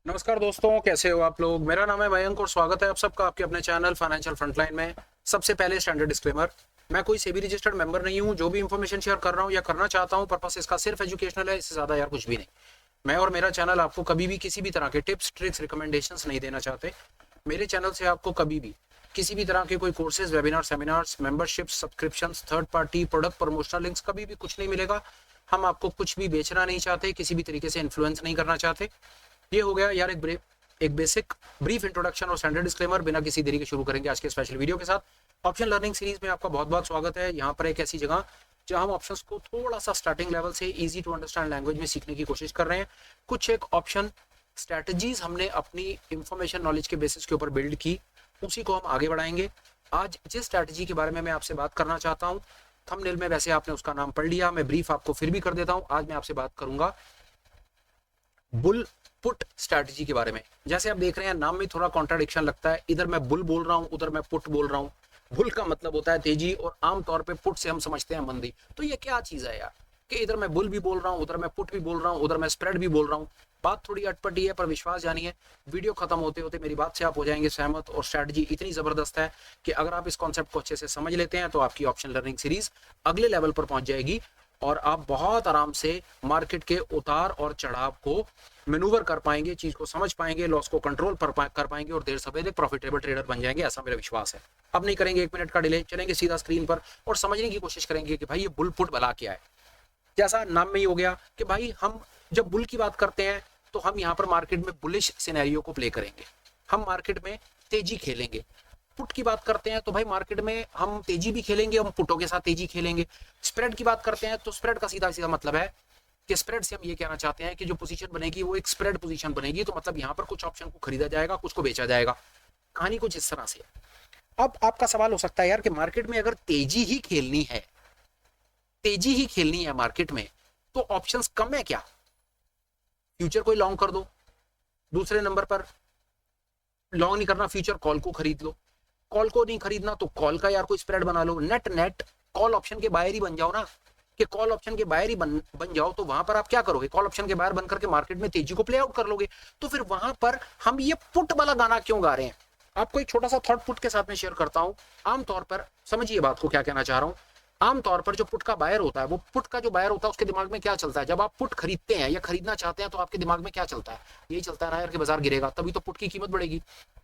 नमस्कार दोस्तों, कैसे हो आप लोग। मेरा नाम है मयंक और स्वागत है आप सबका आपके अपने चैनल फाइनेंशियल फ्रंटलाइन में। सबसे पहले स्टैंडर्ड डिस्क्लेमर, मैं कोई सेबी रजिस्टर्ड मेंबर नहीं हूं। जो भी इंफॉर्मेशन शेयर कर रहा हूं या करना चाहता हूं, पर्पस इसका सिर्फ एजुकेशनल है, इससे ज्यादा यार कुछ भी नहीं। मैं और मेरा चैनल आपको कभी भी किसी भी तरह के टिप्स ट्रिक्स रिकमेंडेशंस नहीं देना चाहते। मेरे चैनल से आपको कभी भी किसी भी तरह के कोई courses, webinar, seminars, membership, subscription, third party product promotional links कभी भी कुछ नहीं मिलेगा। हम आपको कुछ भी बेचना नहीं चाहते, किसी भी तरीके से इन्फ्लुएंस नहीं करना चाहते। ये हो गया यार एक बेसिक ब्रीफ इंट्रोडक्शन और स्टैंडर्ड डिस्क्लेमर। बिना किसी देरी के शुरू करेंगे आज के स्पेशल वीडियो के साथ। ऑप्शन लर्निंग सीरीज में आपका बहुत बहुत स्वागत है। यहाँ पर एक ऐसी जगह जहां हम ऑप्शंस को थोड़ा सा स्टार्टिंग लेवल से इजी टू अंडरस्टैंड लैंग्वेज में सीखने की कोशिश कर रहे हैं। कुछ एक ऑप्शन स्ट्रेटजीज हमने अपनी इंफॉर्मेशन नॉलेज के बेसिस के ऊपर बिल्ड की, उसी को हम आगे बढ़ाएंगे। आज जिस स्ट्रेटजी के बारे में मैं आपसे बात करना चाहता हूँ, थंबनेल में वैसे आपने उसका नाम पढ़ लिया, मैं ब्रीफ आपको फिर भी कर देता हूँ। आज मैं आपसे बात करूंगा बुल पुट स्ट्रैटेजी के बारे में। जैसे आप देख रहे हैं नाम में थोड़ा कॉन्ट्राडिक्शन लगता है, इधर मैं बुल बोल रहा हूं, उधर मैं पुट बोल रहा हूं। बुल का मतलब होता है तेजी और आमतौर पे पुट से हम समझते हैं मंदी। तो ये क्या चीज है यार कि इधर मैं बुल भी बोल रहा हूं, उधर मैं पुट भी बोल रहा हूं, उधर मैं स्प्रेड भी बोल रहा हूं। बात थोड़ी अटपटी है, पर विश्वास जानिए वीडियो खत्म होते होते मेरी बात से आप हो जाएंगे सहमत। और स्ट्रैटेजी इतनी जबरदस्त है कि अगर आप इस कॉन्सेप्ट को अच्छे से समझ लेते हैं तो आपकी ऑप्शन लर्निंग सीरीज अगले लेवल पर पहुंच जाएगी और आप बहुत आराम से मार्केट के उतार और चढ़ाव को मैनूवर कर पाएंगे, चीज को समझ पाएंगे, लॉस को कंट्रोल कर पाएंगे और देर सवेर एक प्रॉफिटेबल ट्रेडर बन जाएंगे, ऐसा मेरा विश्वास है। अब नहीं करेंगे 1 मिनट का डिले, चलेंगे सीधा स्क्रीन पर और समझने की कोशिश करेंगे कि भाई ये बुल पुट भला क्या है। जैसा नाम में ही हो गया कि भाई हम जब बुल की बात करते हैं तो हम यहाँ पर मार्केट में बुलिश सिनेरियो को प्ले करेंगे, हम मार्केट में तेजी खेलेंगे। पुट की बात करते हैं तो भाई मार्केट में हम तेजी भी खेलेंगे, हम पुटों के साथ तेजी खेलेंगे। स्प्रेड की बात करते हैं तो स्प्रेड का सीधा सीधा मतलब है कि स्प्रेड से हम ये कहना चाहते हैं कि जो पोजीशन बनेगी वो एक स्प्रेड पोजीशन बनेगी। तो मतलब यहाँ पर कुछ ऑप्शन को खरीदा जाएगा, कुछ को बेचा जाएगा। कहानी कुछ इस तरह से है। अब आपका सवाल हो सकता है यार कि मार्केट में अगर तेजी ही खेलनी है, तेजी ही खेलनी है मार्केट में, तो ऑप्शंस कम है क्या? फ्यूचर कोई लॉन्ग कर दो, दूसरे नंबर पर लॉन्ग नहीं करना फ्यूचर कॉल को खरीद लो, कॉल को नहीं खरीदना तो कॉल का यार कोई स्प्रेड बना लो। नेट नेट कॉल ऑप्शन के बायर ही बन जाओ ना, कि कॉल ऑप्शन के बायर ही बन जाओ। तो वहां पर आप क्या करोगे? कॉल ऑप्शन के बायर बनकर के मार्केट में तेजी को प्ले आउट कर लोगे। तो फिर वहां पर हम ये पुट वाला गाना क्यों गा रहे हैं? आपको एक छोटा सा थॉट पुट के साथ में शेयर करता हूं। आमतौर पर समझिए बात को क्या कहना चाह रहा हूं। आमतौर पर जो पुट का बायर होता है, वो पुट का जो बायर होता है उसके दिमाग में क्या चलता है? जब आप पुट खरीदते हैं या खरीदना चाहते हैं तो आपके दिमाग में क्या चलता है? यही चलता है यार कि बाजार गिरेगा तभी तो पुट की कीमत बढ़ेगी।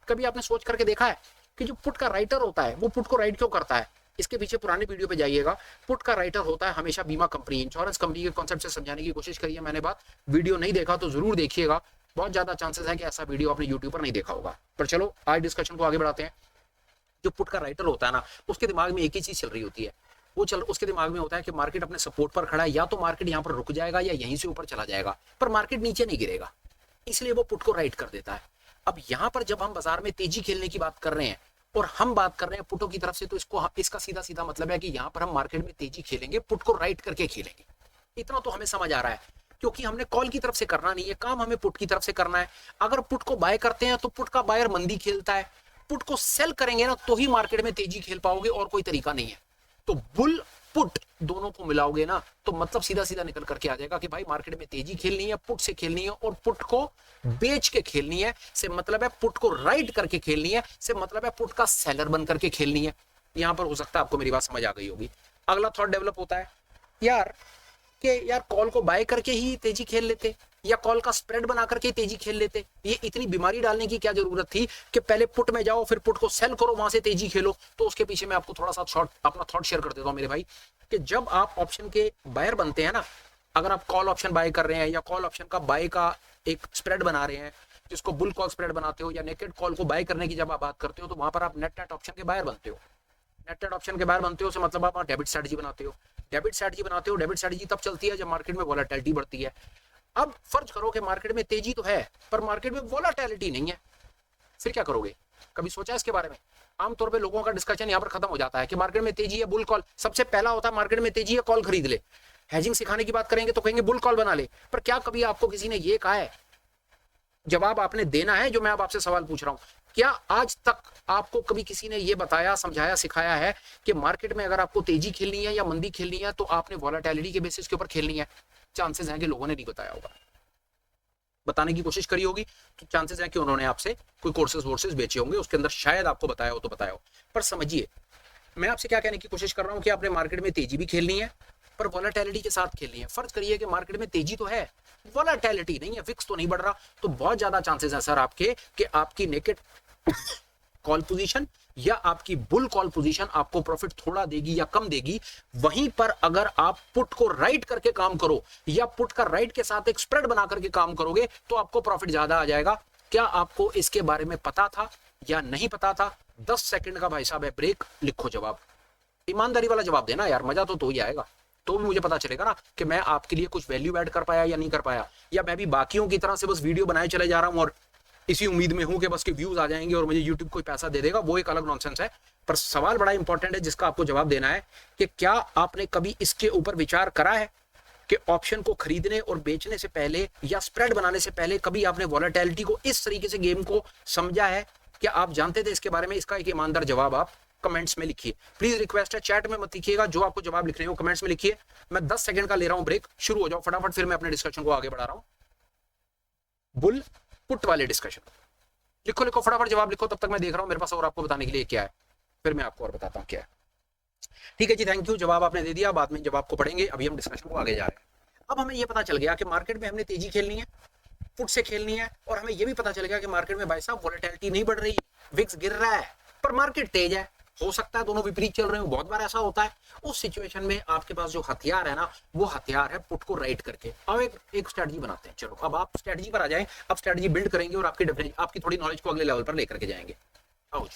कभी आपने सोच करके देखा है कि जो पुट का राइटर होता है वो पुट को राइट क्यों करता है? इसके पीछे पुरानी वीडियो पे जाइएगा। पुट का राइटर होता है हमेशा बीमा कंपनी, इंश्योरेंस कंपनी के कॉन्सेप्ट से समझाने की कोशिश करी है मैंने। बात वीडियो नहीं देखा तो जरूर देखिएगा, बहुत ज्यादा चांसेस है कि ऐसा वीडियो आपने यूट्यूब पर नहीं देखा होगा। पर चलो आज डिस्कशन को आगे बढ़ाते हैं। जो पुट का राइटर होता है ना, उसके दिमाग में एक ही चीज चल रही होती है। उसके दिमाग में होता है कि मार्केट अपने सपोर्ट पर खड़ा है, या तो मार्केट यहाँ पर रुक जाएगा या यहीं से ऊपर चला जाएगा, पर मार्केट नीचे नहीं गिरेगा। इसलिए वो पुट को राइट कर देता है। अब यहाँ पर जब हम बाजार में तेजी खेलने की बात कर रहे हैं और हम बात कर रहे हैं पुटों की तरफ से, तो इसका सीधा सीधा मतलब है कि यहाँ पर हम मार्केट में तेजी खेलेंगे, पुट को राइट करके खेलेंगे। इतना तो हमें समझ आ रहा है, क्योंकि हमने कॉल की तरफ से करना नहीं है काम, हमें पुट की तरफ से करना है। अगर पुट को बाय करते हैं तो पुट का बायर मंदी खेलता है, पुट को सेल करेंगे ना तो ही मार्केट में तेजी खेल पाओगे, और कोई तरीका नहीं है। तो बुल पुट दोनों को मिलाओगे ना तो मतलब सीधा सीधा निकल करके आ जाएगा कि भाई मार्केट में तेजी खेलनी है, पुट से खेलनी है, और पुट को बेच के खेलनी है से मतलब है पुट को राइट करके खेलनी है, से मतलब है पुट का सेलर बन करके खेलनी है। यहां पर हो सकता है आपको मेरी बात समझ आ गई होगी। अगला थॉट डेवलप होता है यार कि यार कॉल को बाय करके ही तेजी खेल लेते, या कॉल का स्प्रेड बना करके तेजी खेल लेते। ये इतनी बीमारी डालने की क्या जरूरत थी कि पहले पुट में जाओ फिर पुट को सेल करो, वहां से तेजी खेलो? तो उसके पीछे मैं आपको थोड़ा सा अपना थॉट शेयर कर देता हूं मेरे भाई, कि जब आप ऑप्शन के बायर बनते हैं ना, अगर आप कॉल ऑप्शन बाय कर रहे हैं या कॉल ऑप्शन का बाय का एक स्प्रेड बना रहे हैं, जिसको बुल कॉल स्प्रेड बनाते हो, या नेकेड कॉल को बाय करने की जब आप बात करते हो, तो वहां पर आप नेट नेट ऑप्शन के बायर बनते हो। नेटेड ऑप्शन के बाहर बनते हो से मतलब आप डेबिट स्ट्रेटजी बनाते हो। डेबिट स्ट्रेटजी बनाते हो, डेबिट स्ट्रेटजी तब चलती है जब मार्केट में वोलेटिलिटी बढ़ती है। अब फर्ज करो कि मार्केट में तेजी तो है पर मार्केट में वोलेटिलिटी नहीं है, फिर क्या करोगे? कभी सोचा इसके बारे में? आमतौर पे लोगों का डिस्कशन यहाँ पर खत्म हो जाता है कि मार्केट में तेजी है, बुल कॉल। सबसे पहला होता है मार्केट में तेजी है, कॉल खरीद ले। हेजिंग सिखाने की बात करेंगे तो कहेंगे बुल कॉल बना ले। पर क्या कभी आपको किसी ने ये कहा है? जवाब आपने देना है जो मैं अब आपसे सवाल पूछ रहा हूं। क्या आज तक आपको कभी किसी ने यह बताया, समझाया, सिखाया है कि मार्केट में अगर आपको तेजी खेलनी है या मंदी खेलनी है तो आपने वॉलेटिलिटी के बेसिस के ऊपर खेलनी है? चांसेस हैं कि लोगों ने नहीं बताया होगा। बताने की कोशिश करी होगी, तो चांसेस है कि उन्होंने आपसे कोई कोर्सेज वोर्सेज बेचे होंगे, उसके अंदर शायद आपको बताया हो तो बताया हो। पर समझिए मैं आपसे क्या कहने की कोशिश कर रहा हूं कि आपने मार्केट में तेजी भी खेलनी है पर वॉलेटिलिटी के साथ खेलनी है। फर्ज करिए कि मार्केट में तेजी तो है, वॉलेटिलिटी नहीं है, फिक्स तो नहीं बढ़ रहा, तो बहुत ज्यादा चांसेस है सर आपके कि आपकी नेकेड कॉल पोजीशन या आपकी बुल कॉल पोजीशन आपको प्रॉफिट थोड़ा देगी या कम देगी। वहीं पर अगर आप पुट को राइट करके काम करो या पुट का राइट के साथ एक स्प्रेड बना करके काम करोगे तो आपको प्रॉफिट ज्यादा आ जाएगा। क्या आपको इसके बारे में पता था या नहीं पता था? 10 सेकंड का भाई साहब है ब्रेक, लिखो जवाब, ईमानदारी वाला जवाब देना यार, मजा तो ही आएगा, तो भी मुझे पता चलेगा ना कि मैं आपके लिए कुछ वैल्यू ऐड कर पाया या नहीं कर पाया, या मैं भी बाकियों की तरह से बस वीडियो बनाए चले जा रहा हूं और इसी उम्मीद में हूं कि बस के व्यूज आ जाएंगे और मुझे यूट्यूब कोई पैसा दे देगा। वो एक अलग नॉनसेंस है। पर सवाल बड़ा इंपॉर्टेंट है जिसका आपको जवाब देना है कि क्या आपने कभी इसके ऊपर विचार करा है कि ऑप्शन को खरीदने और बेचने से पहले या स्प्रेड बनाने से पहले कभी आपने वॉलेटिलिटी को इस तरीके से गेम को समझा है? क्या आप जानते थे इसके बारे में? इसका एक ईमानदार जवाब आप कमेंट्स में लिखिए। प्लीज रिक्वेस्ट है, चैट में मत लिखिएगा, जो आपको जवाब लिख रहे हो कमेंट्स में लिखिए। मैं 10 सेकंड का ले रहा हूं ब्रेक, शुरू हो जाओ फटाफट, फिर मैं अपने डिस्कशन को आगे बढ़ा रहा हूं। बुल पुट वाले डिस्कशन लिखो, लिखो फटाफट जवाब लिखो, तब तक मैं देख रहा हूं मेरे पास और आपको बताने के लिए क्या है, फिर मैं आपको और बताता हूं क्या है। ठीक है जी, थैंक यू, जवाब आपने दे दिया, बाद में जवाब को पढ़ेंगे, अभी हम डिस्कशन को आगे जा रहे हैं। अब हमें यह पता चल गया कि मार्केट में हमने तेजी खेलनी है, पुट से खेलनी है, और हमें यह भी पता चल गया कि मार्केट में भाई साहब वॉलेटिलिटी नहीं बढ़ रही, विक्स गिर रहा है पर मार्केट तेज है। हो सकता है दोनों विपरीत चल रहे हो, बहुत बार ऐसा होता है। उस सिचुएशन में आपके पास जो हथियार है ना, वो हथियार है पुट को राइट करके। अब एक स्ट्रेटजी बनाते हैं। चलो अब आप स्ट्रेटजी पर आ जाएं, अब स्ट्रेटजी बिल्ड करेंगे और आपकी थोड़ी नॉलेज को अगले लेवल पर लेकर के जाएंगे। आओ,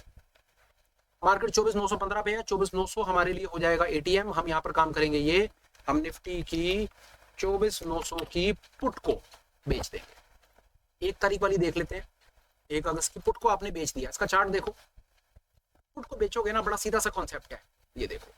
मार्केट 24,915 पे है, 24,900 हमारे लिए हो जाएगा एटीएम। हम यहाँ पर काम करेंगे, ये हम निफ्टी की 24,900 की पुट को बेच देंगे। 1 तारीख वाली देख लेते हैं, 1 अगस्त की पुट को आपने बेच दिया। इसका चार्ट देखो, पुट को बेचोगे ना, बड़ा सीधा सा कॉन्सेप्ट है, ये देखो,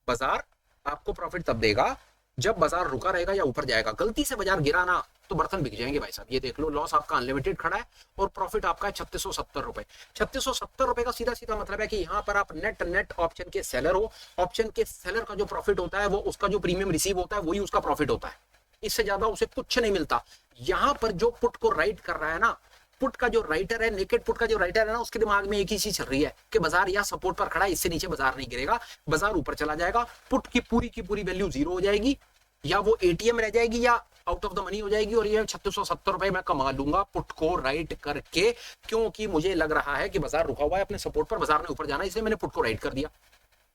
बाजार आपको प्रॉफिट तब देगा जब बाजार रुका रहेगा या ऊपर जाएगा। गलती से बाजार गिरा ना तो बर्तन बिक जाएंगे भाई साहब। ये देख लो, लॉस आपका अनलिमिटेड खड़ा है और प्रॉफिट आपका है 3670 रुपए। 3670 रुपए का सीधा सीधा मतलब है कि यहाँ पर आप नेट ऑप्शन के सेलर हो। ऑप्शन के सेलर का जो प्रॉफिट होता है वो उसका जो प्रीमियम रिसीव होता है वही उसका प्रॉफिट होता है, इससे ज्यादा उसे कुछ नहीं मिलता। यहाँ पर जो पुट को राइट कर रहा है ना, पुट का जो राइटर है, नेकेड पुट का जो राइटर है ना, उसके दिमाग में एक ही चीज चल रही है कि बाजार या सपोर्ट पर खड़ा है, इससे नीचे बाजार नहीं गिरेगा, बाजार ऊपर चला जाएगा, पुट की पूरी वैल्यू जीरो हो जाएगी, या वो एटीएम रह जाएगी या आउट ऑफ द मनी हो जाएगी, और ये 3670 रुपए मैं कमा लूंगा पुट को राइट करके, क्योंकि मुझे लग रहा है कि बाजार रुका हुआ है अपने सपोर्ट पर, बाजार ने ऊपर जाना है, इसलिए मैंने पुट को राइट कर दिया।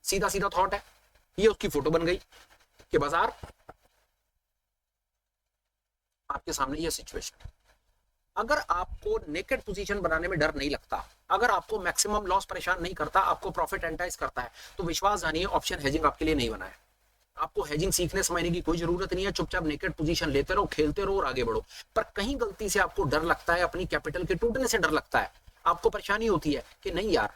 सीधा सीधा थॉट है, ये उसकी फोटो बन गई कि बाजार आपके सामने ये सिचुएशन है। अगर आपको नेकेड पोजीशन बनाने में डर नहीं लगता, अगर आपको मैक्सिमम लॉस परेशान नहीं करता, आपको प्रॉफिट एंटाइज करता है, तो विश्वास जानिए ऑप्शन हेजिंग आपके लिए नहीं बना है। आपको हेजिंग सीखने समझने की कोई जरूरत नहीं है, चुपचाप नेकेड पोजीशन लेते रहो, खेलते रहो और आगे बढ़ो। पर कहीं गलती से आपको डर लगता है, अपनी कैपिटल के टूटने से डर लगता है, आपको परेशानी होती है कि नहीं यार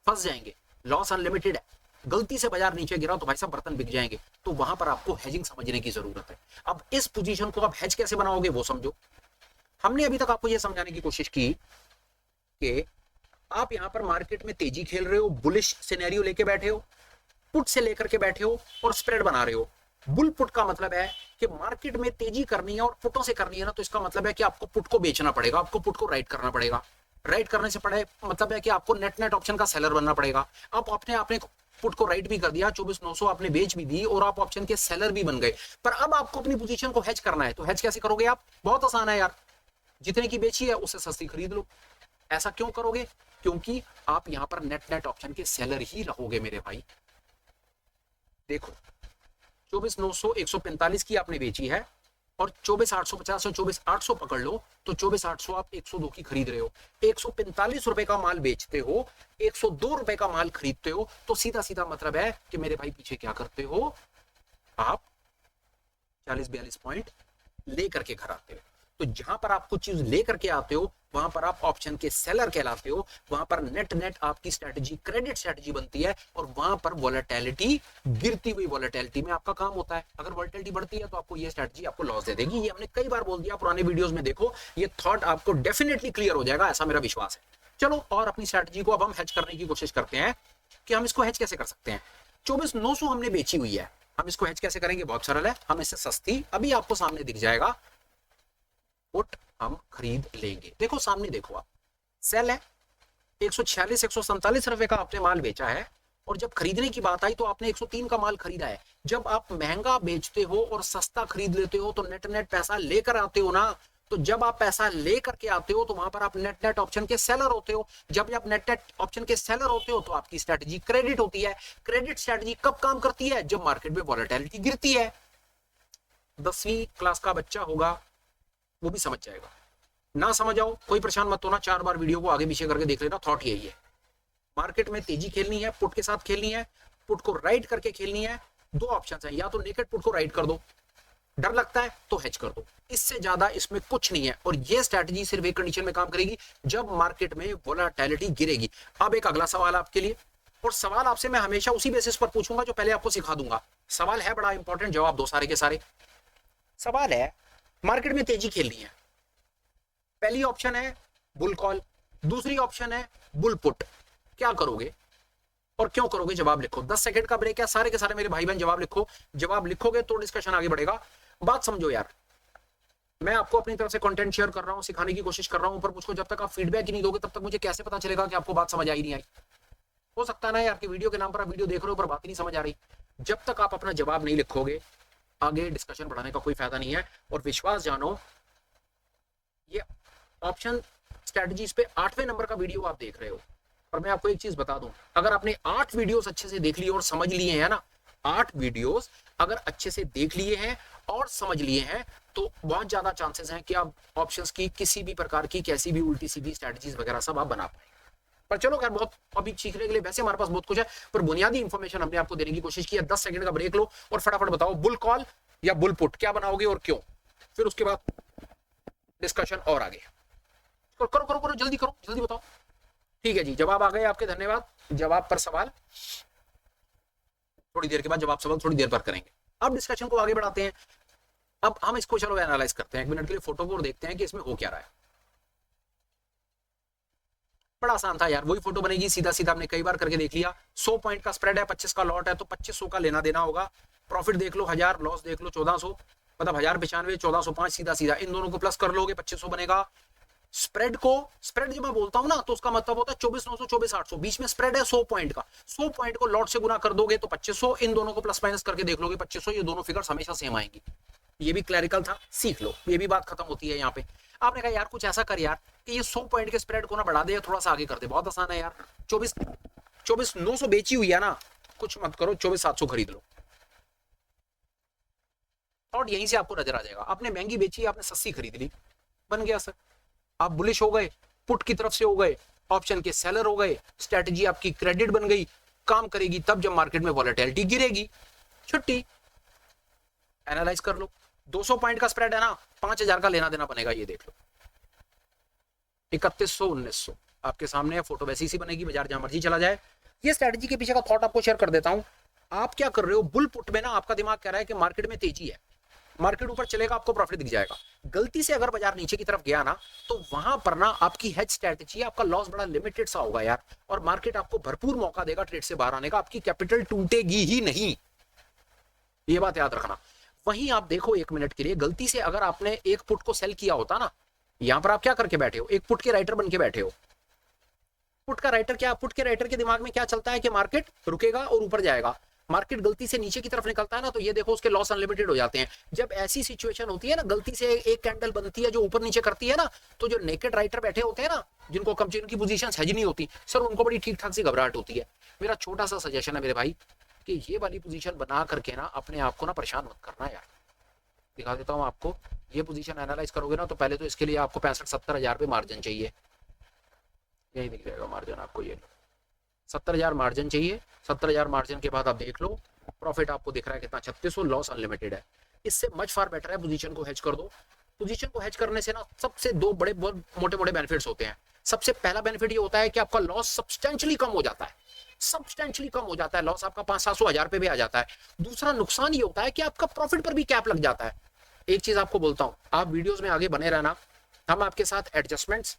फंस जाएंगे, लॉस अनलिमिटेड है, गलती से बाजार नीचे गिरा तो भाई साहब बर्तन बिक जाएंगे, तो वहां पर आपको हेजिंग समझने की जरूरत है। अब इस पोजीशन को आप हेज कैसे बनाओगे वो समझो। हमने अभी तक आपको यह समझाने की कोशिश की कि आप यहां पर मार्केट में तेजी खेल रहे हो, बुलिश सिनेरियो लेके बैठे हो, पुट से लेकर के बैठे हो और स्प्रेड बना रहे हो। बुल पुट का मतलब है कि मार्केट में तेजी करनी है और पुटों से करनी है ना, तो इसका मतलब है कि आपको पुट को बेचना पड़ेगा, आपको पुट को राइट करना पड़ेगा। राइट करने से पड़े मतलब है कि आपको नेट ऑप्शन का सेलर बनना पड़ेगा। आप आपने पुट को राइट भी कर दिया, 24,900 आपने बेच भी दी और आप ऑप्शन के सेलर भी बन गए। पर अब आपको अपनी पोजीशन को हेज करना है, तो हेज कैसे करोगे आप? बहुत आसान है यार, जितने की बेची है उससे सस्ती खरीद लो। ऐसा क्यों करोगे? क्योंकि आप यहां पर नेट ऑप्शन के सेलर ही रहोगे मेरे भाई। देखो 24,900 145 की आपने बेची है और 24,850 और 24,800 पकड़ लो, तो 24,800 आप 102 की खरीद रहे हो, 145 रुपए का माल बेचते हो, 102 रुपए का माल खरीदते हो, तो सीधा सीधा मतलब है कि मेरे भाई पीछे क्या करते हो आप, 40-42 पॉइंट लेकर के घर आते हो। तो जहां पर आप कुछ चीज लेकर के आते हो वहां पर आप ऑप्शन के सेलर कहलाते हो, वहां पर नेट आपकी स्ट्रेटजी क्रेडिट स्ट्रेटजी बनती है और वहां पर वॉलेटिलिटी, गिरती हुई वॉलेटिलिटी में आपका काम होता है। अगर वॉलेटिलिटी बढ़ती है तो आपको ये स्ट्रेटजी आपको लॉस दे देगी। ये हमने कई बार बोल दिया, पुराने वीडियोस में देखो, ये थॉट आपको डेफिनेटली क्लियर हो जाएगा, ऐसा मेरा विश्वास है। चलो और अपनी स्ट्रेटजी को अब हम हेज करने की कोशिश करते हैं कि हम इसको हेज कैसे कर सकते हैं। 24,900 हमने बेची हुई है, हम इसको हेज कैसे करेंगे? बहुत सरल है, हम इससे सस्ती, अभी आपको सामने दिख जाएगा, पुट हम खरीद लेंगे। देखो सामने देखो आप, सेल है 146 147 रुपए का आपने माल बेचा है, और जब खरीदने की बात आई तो आपने 103 का माल खरीदा है। जब आप महंगा बेचते हो और सस्ता खरीद लेते हो तो नेट नेट पैसा लेकर आते हो ना। तो जब आप पैसा लेकर के आते हो तो वहां पर आप नेट नेट ऑप्शन के सेलर होते हो। जब आप नेट नेट ऑप्शन के सेलर होते हो तो आपकी स्ट्रेटजी क्रेडिट होती है। क्रेडिट स्ट्रेटजी कब काम करती है? जब मार्केट में वॉलेटिलिटी गिरती है। 10वीं क्लास का बच्चा होगा वो भी समझ जाएगा, ना समझ आओ कोई परेशान मत होना, 4 बार वीडियो को आगे पीछे करके देख लेना। थॉट यही है, मार्केट में तेजी खेलनी है, पुट के साथ खेलनी है, पुट को राइट करके खेलनी है। दो ऑप्शन है, या तो नेकेड पुट को राइट कर दो, डर लगता है तो हेज कर दो, इससे ज्यादा इसमें कुछ नहीं है। और ये स्ट्रैटेजी सिर्फ एक कंडीशन में काम करेगी, जब मार्केट में वोलेटिलिटी गिरेगी। अब एक अगला सवाल आपके लिए, और सवाल आपसे मैं हमेशा उसी बेसिस पर पूछूंगा जो पहले आपको सिखा दूंगा। सवाल है बड़ा इंपॉर्टेंट, जवाब दो सारे के सारे। सवाल है, मार्केट में तेजी खेलनी है, पहली ऑप्शन है बुल कॉल, दूसरी ऑप्शन है बुल पुट, क्या करोगे और क्यों करोगे? जवाब लिखो। 10 सेकंड का ब्रेक है, सारे के सारे मेरे भाई बहन जवाब लिखो। जवाब लिखोगे तो डिस्कशन आगे बढ़ेगा। बात समझो यार, मैं आपको अपनी तरफ से कंटेंट शेयर कर रहा हूं, सिखाने की कोशिश कर रहा हूं, पर मुझको जब तक आप फीडबैक ही नहीं दोगे तब तक मुझे कैसे पता चलेगा कि आपको बात समझ आई नहीं आई? हो सकता है ना यार कि वीडियो के नाम पर आप वीडियो देख रहे हो पर बात ही नहीं समझ आ रही। जब तक आप अपना जवाब नहीं लिखोगे आगे डिस्कशन बढ़ाने का कोई फायदा नहीं है। और विश्वास जानो, ये ऑप्शन स्ट्रेटजीज पे 8वें नंबर का वीडियो आप देख रहे हो। और मैं आपको एक चीज बता दूं, अगर आपने 8 वीडियोस अच्छे से देख लिए और समझ लिए हैं ना, 8 वीडियोस अगर अच्छे से देख लिए हैं और समझ लिए हैं तो बहुत ज्यादा चांसेस हैं कि आप ऑप्शंस की किसी भी प्रकार की कैसी भी उल्टी सीधी स्ट्रेटजीज वगैरह सब आप बना पाए। पर चलो खैर, बहुत अभी सीखने के लिए वैसे हमारे पास बहुत कुछ है, पर बुनियादी इंफॉर्मेशन हमने आपको देने की कोशिश की है। 10 सेकंड का ब्रेक लो और फटाफट बताओ बुल कॉल या बुल पुट क्या बनाओगे और क्यों, फिर उसके बाद डिस्कशन और आगे। करो करो करो, जल्दी करो, जल्दी बताओ। ठीक है जी, जवाब आ गए आपके, धन्यवाद। जवाब पर सवाल थोड़ी देर के बाद, जवाब सवाल थोड़ी देर पर करेंगे। अब डिस्कशन को आगे बढ़ाते हैं। अब हम इसको चलो एनालाइज करते हैं, 1 मिनट के लिए फोटो को देखते हैं कि इसमें हो क्या रहा है। बड़ा आसान था यार, वही फोटो बनेगी, सीधा सीधा हमने कई बार करके देख लिया। 100 पॉइंट का स्प्रेड है, 25 का लॉट है, तो 2500 का लेना देना होगा। प्रॉफिट देख लो 1000, लॉस देख लो 1400, मतलब 1095 1405, सीधा सीधा इन दोनों को प्लस कर लोगे 2500 बनेगा। स्प्रेड को, स्प्रेड जब मैं बोलता हूं ना तो उसका मतलब होता है 24900 24800, बीच में स्प्रेड है 100 पॉइंट का। 100 पॉइंट को लॉट से गुना कर दोगे तो 2500, इन दोनों को प्लस माइनस करके देख लोगे 2500, ये दोनों फिगर्स हमेशा सेम आएंगी। ये भी क्लैरिकल था, सीख लो, ये भी बात खत्म होती है यहाँ पे। आपने कहा यार कुछ ऐसा कर यार कि ये 100 पॉइंट के स्प्रेड को ना बढ़ा दे या थोड़ा सा आगे कर दे, बहुत आसान है यार। 24,900 बेची हुई है ना, कुछ मत करो, 24,700 खरीद लो। और यहीं से आपको नजर आ जाएगा, आपने महंगी बेची, आपने सस्ती खरीद ली, बन गया सर। आप बुलिश हो गए, पुट की तरफ से हो गए, ऑप्शन के सेलर हो गए, स्ट्रेटजी आपकी क्रेडिट बन गई, काम करेगी तब जब मार्केट में वॉलेटिलिटी गिरेगी। छुट्टी। एनालाइज कर लो, 200 पॉइंट का स्प्रेड है ना, 5000 का लेना देना बनेगा, ये देख लो। 3100 1900 आपके सामने है, फोटो वैसी सी बनेगी, बाजार जहां मर्जी चला जाए। ये स्ट्रेटजी के पीछे का थॉट आपको शेयर कर देता हूं। आप क्या कर रहे हो, बुल पुट में ना आपका दिमाग कह रहा है कि मार्केट में तेजी है, मार्केट ऊपर चलेगा, आपको प्रॉफिट दिख जाएगा। गलती से अगर बाजार नीचे की तरफ गया ना तो वहां पर ना आपकी हेज स्ट्रेटजी, आपका लॉस बड़ा लिमिटेड सा होगा यार, और मार्केट आपको भरपूर मौका देगा ट्रेड से बाहर आने का, आपकी कैपिटल टूटेगी ही नहीं, ये बात याद रखना। वहीं आप देखो 1 मिनट के लिए, गलती से अगर आपने एक पुट को सेल किया होता ना, यहां पर आप क्या करके बैठे हो, एक पुट के राइटर बन के बैठे हो। पुट का राइटर क्या, पुट के राइटर के दिमाग में क्या चलता है कि मार्केट रुकेगा और ऊपर जाएगा। मार्केट गलती से नीचे की तरफ निकलता है ना तो ये देखो उसके लॉस अनलिमिटेड हो जाते हैं। जब ऐसी सिचुएशन होती है ना, गलती से एक कैंडल बनती है जो ऊपर नीचे करती है ना, तो जो नेकेड राइटर बैठे होते हैं ना, जिनको जिनकी पोजीशन हैज नहीं होती सर, उनको बड़ी ठीक ठाक सी घबराहट होती है। मेरा छोटा सा सजेशन है मेरे भाई कि ये वाली पोजीशन बना करके ना अपने आप को ना परेशान मत करना यार। दिखा देता हूँ आपको, ये पोजीशन एनालाइज करोगे ना तो पहले तो इसके लिए आपको 65-70 हजार पे मार्जिन चाहिए, यही दिख जाएगा मार्जिन आपको, ये 70,000 मार्जिन चाहिए। 70,000 मार्जिन के बाद आप देख लो प्रॉफिट आपको दिख रहा है कितना, 3600, लॉस अनलिमिटेड है। इससे मच फार बेटर है पोजीशन को हेज कर दो। पोजीशन को हेज करने से ना सबसे 2 बड़े मोटे मोटे बेनिफिट्स होते हैं। सबसे पहला बेनिफिट ये होता है कि आपका लॉस सब्सटेंशियली कम हो जाता है, सब्सटेंशियली कम हो जाता है, लॉस आपका 500-700 हजार पे भी आ जाता है। दूसरा नुकसान ये होता है कि आपका प्रॉफिट पर भी कैप लग जाता है। एक चीज आपको बोलता हूं, आप वीडियोस में आगे बने रहना, हम आपके साथ एडजस्टमेंट्स,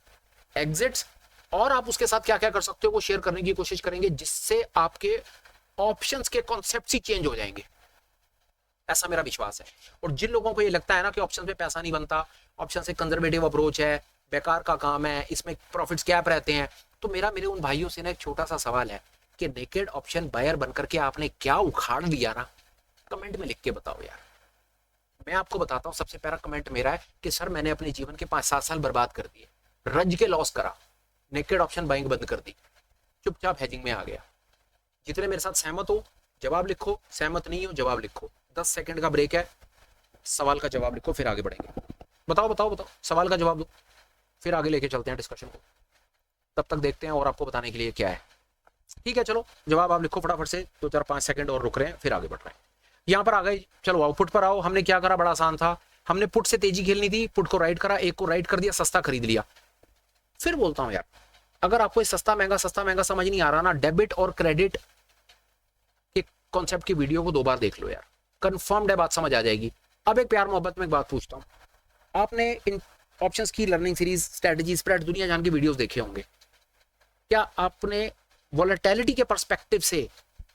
एग्जिट्स और आप उसके साथ क्या क्या कर सकते हो वो शेयर करने की कोशिश करेंगे, जिससे आपके ऑप्शंस के कॉन्सेप्ट्स ही चेंज हो जाएंगे। ऐसा मेरा विश्वास है। और जिन लोगों को ये लगता है ना कि ऑप्शन पे पैसा नहीं बनता, ऑप्शन से कंजर्वेटिव अप्रोच है, बेकार का काम है, इसमें प्रॉफिट्स कैप रहते हैं, तो मेरे उन भाइयों से ना एक छोटा सा सवाल है कि नेकेड ऑप्शन बायर बनकर के आपने क्या उखाड़ लिया ना, कमेंट में लिख के बताओ यार। मैं आपको बताता हूं, सबसे पहला कमेंट मेरा है कि सर मैंने अपने जीवन के 5-7 साल बर्बाद कर दिए, रज के लॉस करा, नेकेड ऑप्शन बाइंग बंद कर दी, चुपचाप हेजिंग में आ गया। जितने मेरे साथ सहमत हो जवाब लिखो, सहमत नहीं हो जवाब लिखो। 10 सेकंड का ब्रेक है, सवाल का जवाब लिखो, फिर आगे बढ़ेंगे। बताओ बताओ बताओ, सवाल का जवाब दो, फिर आगे लेके चलते हैं डिस्कशन को। तब तक देखते हैं और आपको बताने के लिए क्या है। ठीक है, चलो जवाब आप लिखो फटाफट से, 2-4-5 सेकंड और रुक रहे हैं, फिर आगे बढ़ रहे हैं। यहाँ पर आ गए, चलो आओ पुट पर आओ। हमने क्या करा, बड़ा आसान था, हमने पुट से तेजी खेलनी थी, पुट को राइट करा, एक को राइट कर दिया, सस्ता खरीद लिया। फिर बोलता हूं यार, अगर आपको सस्ता महंगा समझ नहीं आ रहा ना, डेबिट और क्रेडिट के कॉन्सेप्ट की वीडियो को 2 बार देख लो यार, कंफर्म्ड है, बात समझ आ जाएगी। अब एक प्यार मोहब्बत में एक बात पूछता हूं, आपने इन ऑप्शंस की लर्निंग सीरीज, स्ट्रेटजी, स्प्रेड, दुनिया जान के वीडियोस देखे होंगे। क्या आपने वॉलेटिलिटी के पर्सपेक्टिव से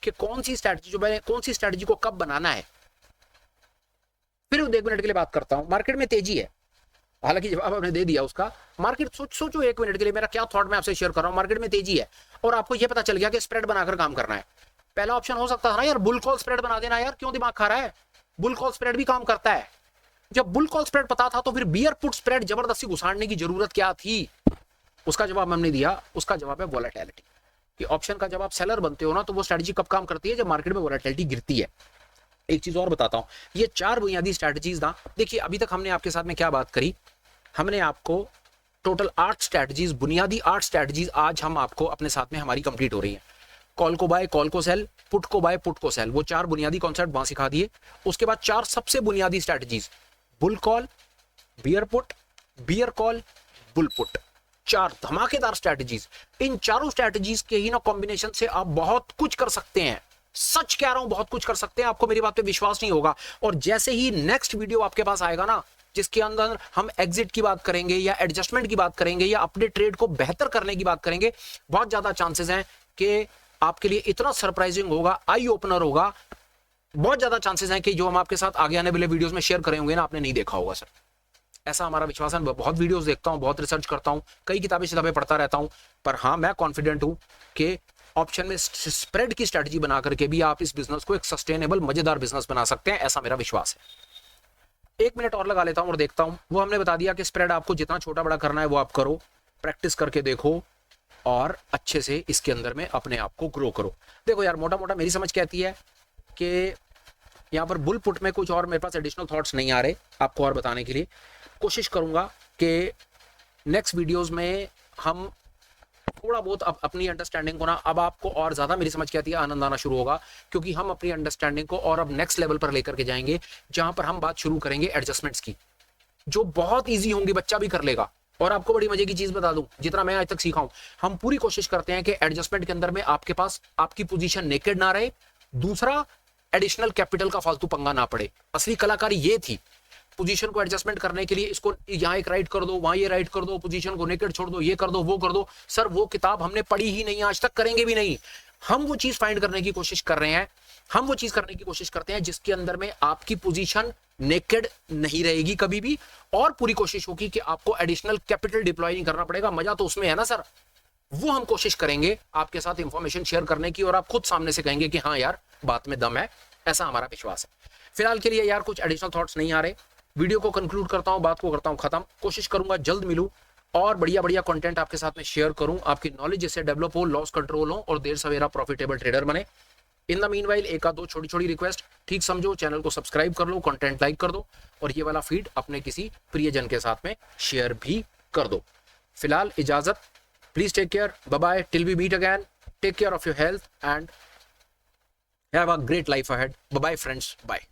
कि कौन सी स्ट्रेटजी को कब बनाना है, फिर 1 मिनट के लिए बात करता हूं। मार्केट में तेजी है, हालांकि जवाब आपने दे दिया उसका। मार्केट सोचो 1 मिनट के लिए, मेरा क्या थॉट मैं आपसे शेयर कर रहा हूं। मार्केट में तेजी है और आपको यह पता चल गया कि स्प्रेड बनाकर काम करना है। पहला ऑप्शन हो सकता था ना यार, बुल कॉल स्प्रेड बना देना यार, क्यों दिमाग खा रहा है, बुल कॉल स्प्रेड भी काम करता है। जब बुल कॉल स्प्रेड पता था तो फिर बियर पुट स्प्रेड जबरदस्ती घुसाड़ने की जरूरत क्या थी? उसका जवाब हमने दिया, उसका जवाब है वॉलेटिलिटी। कि ऑप्शन का जब आप सेलर बनते हो ना, तो वो स्ट्रेटजी कब काम करती है, जब मार्केट में वॉलेटिलिटी गिरती है। एक चीज और बताता हूं, ये 4 बुनियादी स्ट्रेटजीज ना, देखिए अभी तक हमने आपके साथ में क्या बात करी, हमने आपको टोटल 8 स्ट्रेटजीज, बुनियादी 8 स्ट्रेटजीज आज हम आपको अपने साथ में हमारी कंप्लीट हो रही है। कॉल को बाय, कॉल को सेल, पुट को बाय, पुट को सेल, वो 4 बुनियादी कॉन्सेप्ट वहां सिखा दिए। उसके बाद 4 सबसे बुनियादी strategies, bull call, bear put, bear call, bull put, 4 धमाकेदार स्ट्रेटजीज। इन चारों स्ट्रेटजीज के ही ना कॉम्बिनेशन से आप बहुत कुछ कर सकते हैं। सच कह रहा हूं, बहुत कुछ कर सकते हैं। आपको मेरी बात पे विश्वास नहीं होगा। और जैसे ही नेक्स्ट वीडियो आपके पास आएगा ना, जिसके अंदर हम एग्जिट की बात करेंगे या एडजस्टमेंट की बात करेंगे या अपने ट्रेड को बेहतर करने की बात करेंगे, बहुत ज्यादा चांसेस हैं कि आपके लिए इतना सरप्राइजिंग होगा, आई ओपनर होगा। बहुत ज्यादा चांसेस हैं कि जो हम आपके साथ आगे आने वाले वीडियोस में शेयर करेंगे ना, आपने नहीं देखा होगा सर। ऐसा हमारा विश्वास है। बहुत वीडियोस देखता हूं, बहुत रिसर्च करता हूं, कई किताबें पढ़ता रहता हूं, पर हाँ मैं कॉन्फिडेंट हूं कि ऑप्शन में स्प्रेड की स्ट्रेटजी बना करके भी आप इस बिजनेस को एक सस्टेनेबल मजेदार बिजनेस बना सकते हैं। ऐसा मेरा विश्वास है। 1 मिनट और लगा लेता हूं और देखता हूं। वो हमने बता दिया कि स्प्रेड आपको जितना छोटा बड़ा करना है वो आप करो, प्रैक्टिस करके देखो और अच्छे से इसके अंदर में अपने आप को ग्रो करो। देखो यार, मोटा मोटा मेरी समझ कहती है कि यहाँ पर बुल पुट में कुछ और मेरे पास एडिशनल थॉट्स नहीं आ रहे आपको और बताने के लिए। कोशिश करूंगा कि नेक्स्ट वीडियोस में हम थोड़ा बहुत अपनी अंडरस्टैंडिंग को ना, अब आपको और ज्यादा मेरी समझ के आती है, आनंद आना शुरू होगा, क्योंकि हम अपनी अंडरस्टैंडिंग को और अब नेक्स्ट लेवल पर लेकर के जाएंगे, जहां पर हम बात शुरू करेंगे एडजस्टमेंट्स की, जो बहुत ईजी होंगी, बच्चा भी कर लेगा। और आपको बड़ी मजे की चीज बता दूं, जितना मैं आज तक सीखा हूं, हम पूरी कोशिश करते हैं कि एडजस्टमेंट के अंदर में आपके पास आपकी पोजीशन नेकेड ना रहे, दूसरा एडिशनल कैपिटल का फालतू पंगा ना पड़े। असली कलाकारी ये थी, पोजीशन को एडजस्टमेंट करने के लिए इसको यहाँ एक राइट कर दो, वहां ये राइट कर दो, पोजीशन को नेकेड छोड़ दो, ये कर दो, वो कर दो। सर वो किताब हमने पढ़ी ही नहीं, आज तक करेंगे भी नहीं। हम वो चीज फाइंड करने की कोशिश कर रहे हैं, हम वो चीज करने की कोशिश करते हैं जिसके अंदर में आपकी पोजीशन नेकेड नहीं रहेगी कभी भी, और पूरी कोशिश होगी कि आपको एडिशनल कैपिटल डिप्लॉय नहीं करना पड़ेगा। मजा तो उसमें है ना सर। वो हम कोशिश करेंगे आपके साथ इंफॉर्मेशन शेयर करने की, और आप खुद सामने से कहेंगे कि हाँ यार बात में दम है। ऐसा हमारा विश्वास है। फिलहाल के लिए यार कुछ एडिशनल थॉट्स नहीं आ रहे। वीडियो को कंक्लूड करता हूं, बात को करता हूं खत्म। कोशिश करूंगा जल्द मिलूं और बढ़िया बढ़िया कंटेंट आपके साथ में शेयर करूं, आपकी नॉलेज जिससे डेवलप हो, लॉस कंट्रोल हो और देर सवेरा प्रॉफिटेबल ट्रेडर बने। इन द मीनवाइल एक आध दो छोटी छोटी रिक्वेस्ट, ठीक समझो, चैनल को सब्सक्राइब कर लो, कंटेंट लाइक कर दो और ये वाला फीड अपने किसी प्रियजन के साथ में शेयर भी कर दो। फिलहाल इजाजत, please take care, bye bye, till we meet again, take care of your health and have a great life ahead. Bye bye friends, bye.